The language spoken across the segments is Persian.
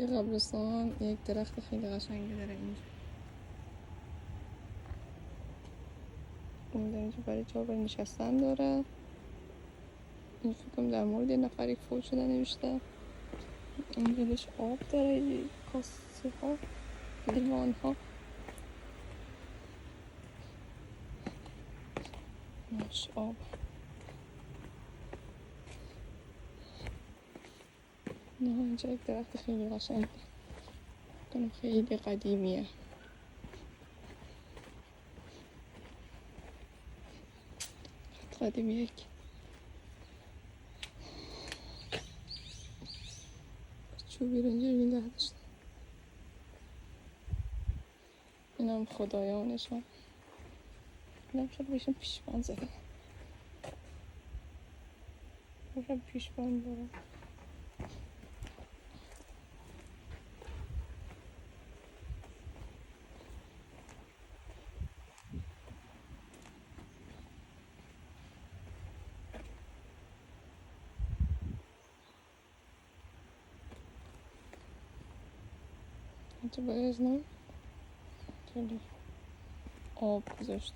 توی قبرستان یک درخت خیلی قشنگی داره اینجا. اینجا برای جا برای نشستن داره. این فکرم در مورد یه نفری فوت شده نوشته. اینجاش آب داره، کاسه ها، لیوان ها. ماش آب. نه اینجا یک درخت خیلی قشنگه. کنم خیلی قدیمیه. قدیمیه که چوبی رو اینجوری نگه داشته. این هم خدایانشان. این هم شاید بهشون پیشبان زده. باشم پیشبان داره. اینجا باید نه خیلی آب گذاشته.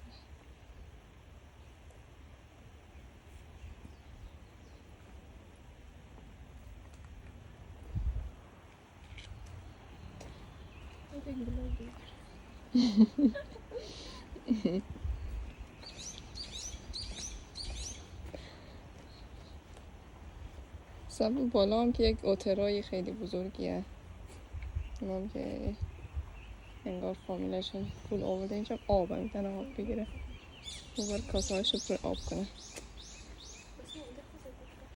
سب بالا هم که یک اوترای خیلی بزرگیه. هم که انگار فامیلشون پول آورده اینجا آب هم میتونه آب بگیره. دوباره کاسه هاشو پر آب کنه.